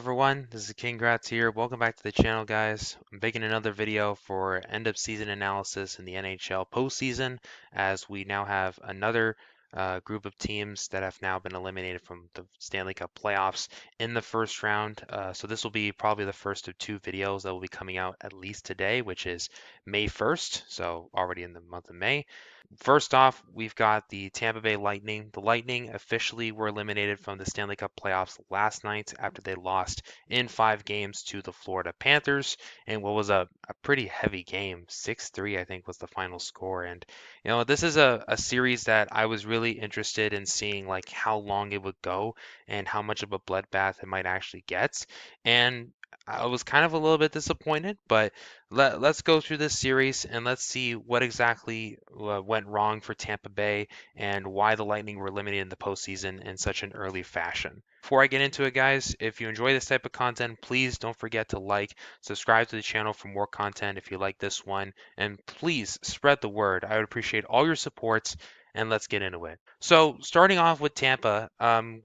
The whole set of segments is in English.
everyone, this is King Gratz here. Welcome back to the channel, guys. I'm making another video for end of season analysis in the NHL postseason, as we now have another group of teams that have now been eliminated from the Stanley Cup Playoffs in the first round. So this will be probably the first of two videos that will be coming out at least today, which is May 1st, so already in the month of May. First off, we've got the Tampa Bay Lightning. The Lightning officially were eliminated from the Stanley Cup playoffs last night after they lost in 5 games to the Florida Panthers in what was a pretty heavy game. 6-3, I think, was the final score. And, this is a series that I was really interested in seeing, like, how long it would go and how much of a bloodbath it might actually get. And I was kind of a little bit disappointed, but let's go through this series and let's see what exactly went wrong for Tampa Bay and why the Lightning were eliminated in the postseason in such an early fashion. Before I get into it, guys, if you enjoy this type of content, please don't forget to like, subscribe to the channel for more content if you like this one, and please spread the word. I would appreciate all your supports. And let's get into it. So, starting off with Tampa,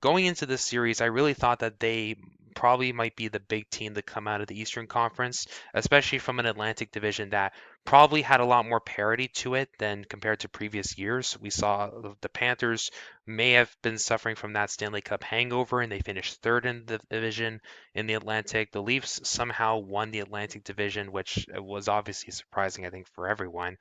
going into this series, I really thought that they probably might be the big team to come out of the Eastern Conference, especially from an Atlantic division that probably had a lot more parity to it than compared to previous years. We saw the Panthers may have been suffering from that Stanley Cup hangover, and they finished third in the division in the Atlantic. The Leafs somehow won the Atlantic division, which was obviously surprising, I think, for everyone.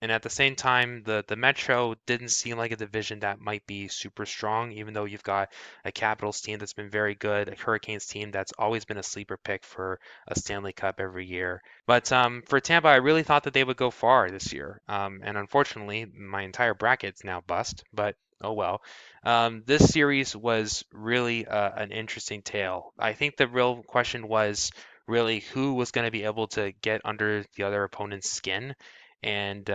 And at the same time, the Metro didn't seem like a division that might be super strong, even though you've got a Capitals team that's been very good, a Hurricanes team that's always been a sleeper pick for a Stanley Cup every year. But for Tampa, I really thought that they would go far this year. And unfortunately, my entire bracket's now bust, but oh well. This series was really an interesting tale. I think the real question was really who was going to be able to get under the other opponent's skin and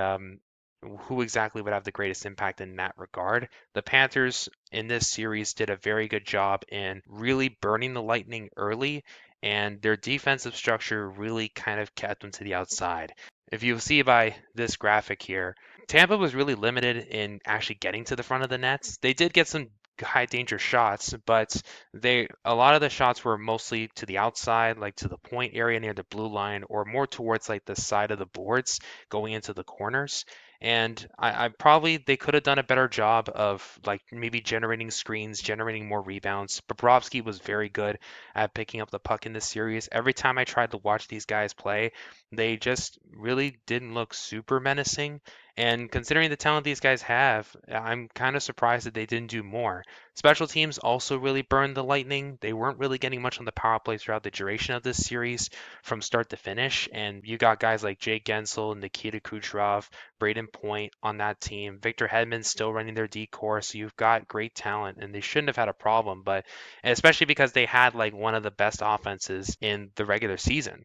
who exactly would have the greatest impact in that regard. The Panthers in this series did a very good job in really burning the Lightning early, and their defensive structure really kind of kept them to the outside. If you see by this graphic here, Tampa was really limited in actually getting to the front of the nets. They did get some high danger shots, but they a lot of the shots were mostly to the outside, like to the point area near the blue line, or more towards like the side of the boards going into the corners. And I probably they could have done a better job of like maybe generating screens, generating more rebounds. Bobrovsky was very good at picking up the puck in this series. Every time I tried to watch these guys play, they just really didn't look super menacing. And considering the talent these guys have, I'm kind of surprised that they didn't do more. Special teams also really burned the Lightning. They weren't really getting much on the power play throughout the duration of this series from start to finish. And you got guys like Jake Gensel, Nikita Kucherov, Braden Point on that team. Victor Hedman's still running their D core, so you've got great talent, and they shouldn't have had a problem. But especially because they had like one of the best offenses in the regular season.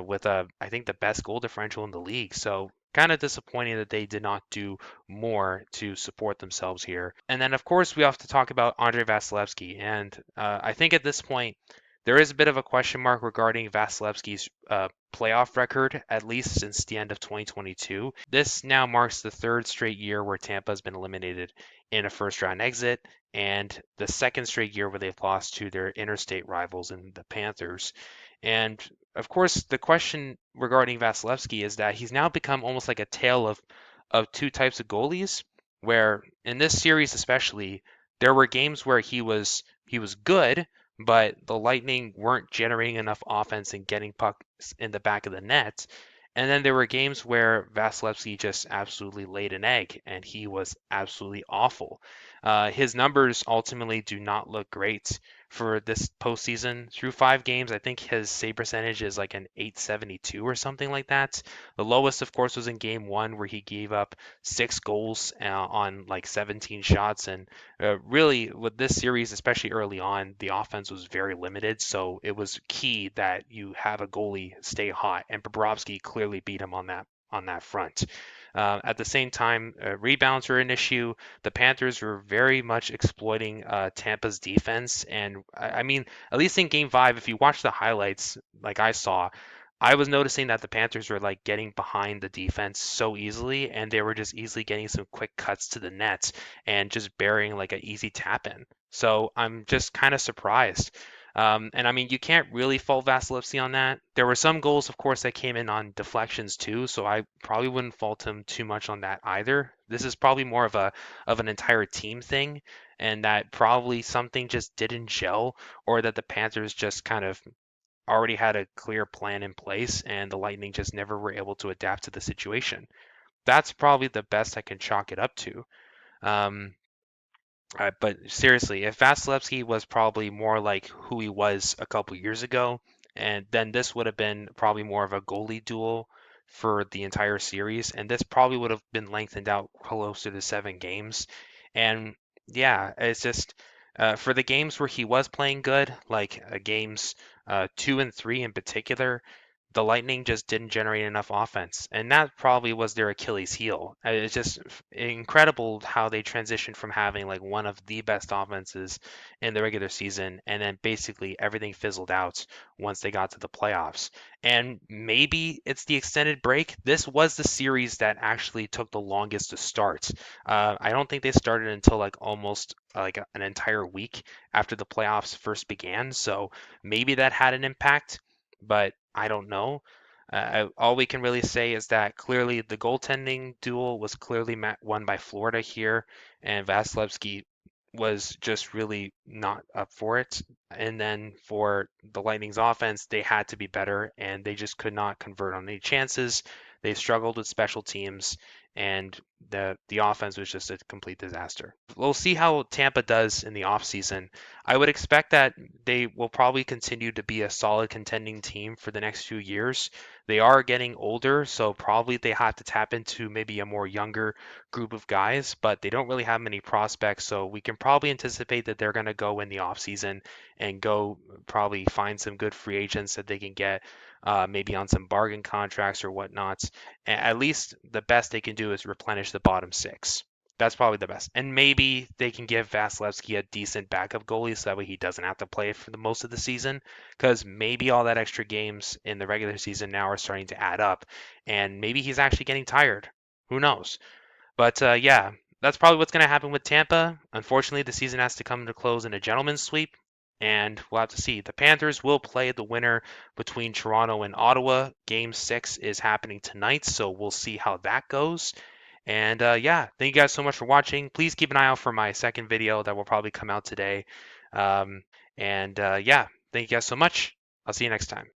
With I think the best goal differential in the league. So kind of disappointing that they did not do more to support themselves here. And then, of course, we have to talk about Andrei Vasilevsky. And I think at this point, there is a bit of a question mark regarding Vasilevsky's playoff record, at least since the end of 2022. This now marks the third straight year where Tampa has been eliminated in a first round exit, and the second straight year where they've lost to their interstate rivals in the Panthers. And of course, the question regarding Vasilevsky is that he's now become almost like a tale of two types of goalies, where in this series especially, there were games where he was good, but the Lightning weren't generating enough offense and getting pucks in the back of the net. And then there were games where Vasilevsky just absolutely laid an egg, and he was absolutely awful. His numbers ultimately do not look great for this postseason. Through 5 games, I think his save percentage is like an 872 or something like that. The lowest, of course, was in game one where he gave up 6 goals on like 17 shots. And really, with this series, especially early on, the offense was very limited. So it was key that you have a goalie stay hot, and Bobrovsky clearly beat him on that front. At the same time, rebounds were an issue. The Panthers were very much exploiting Tampa's defense. And I mean, at least in game five, if you watch the highlights like I saw, I was noticing that the Panthers were like getting behind the defense so easily, and they were just easily getting some quick cuts to the net and just burying like an easy tap in. So I'm just kind of surprised. And I mean, you can't really fault Vasilevsky on that. There were some goals, of course, that came in on deflections too, so I probably wouldn't fault him too much on that either. This is probably more of an entire team thing, and that probably something just didn't gel, or that the Panthers just kind of already had a clear plan in place, and the Lightning just never were able to adapt to the situation. That's probably the best I can chalk it up to. Um, but seriously, if Vasilevsky was probably more like who he was a couple years ago, and then this would have been probably more of a goalie duel for the entire series, and this probably would have been lengthened out closer to 7 games. And yeah, it's just for the games where he was playing good, like games 2 and 3 in particular, the Lightning just didn't generate enough offense, and that probably was their Achilles heel. It's just incredible how they transitioned from having like one of the best offenses in the regular season, and then basically everything fizzled out once they got to the playoffs. And maybe it's the extended break. This was the series that actually took the longest to start. I don't think they started until like almost like an entire week after the playoffs first began, so maybe that had an impact, but I don't know. All we can really say is that clearly the goaltending duel was clearly won by Florida here, and Vasilevsky was just really not up for it. And then for the Lightning's offense, they had to be better, and they just could not convert on any chances. They struggled with special teams, and the offense was just a complete disaster. We'll see how Tampa does in the offseason. I would expect that they will probably continue to be a solid contending team for the next few years. They are getting older, so probably they have to tap into maybe a more younger group of guys, but they don't really have many prospects, so we can probably anticipate that they're going to go in the offseason and go probably find some good free agents that they can get, maybe on some bargain contracts or whatnot. At least the best they can do is replenish the bottom six. That's probably the best. And maybe they can give Vasilevsky a decent backup goalie so that way he doesn't have to play for the most of the season. Because maybe all that extra games in the regular season now are starting to add up. And maybe he's actually getting tired. Who knows? But yeah, that's probably what's going to happen with Tampa. Unfortunately, the season has to come to close in a gentleman's sweep. And we'll have to see. The Panthers will play the winner between Toronto and Ottawa. Game 6 is happening tonight, so we'll see how that goes. And yeah, thank you guys so much for watching. Please keep an eye out for my second video that will probably come out today. Um, and yeah, thank you guys so much. I'll see you next time.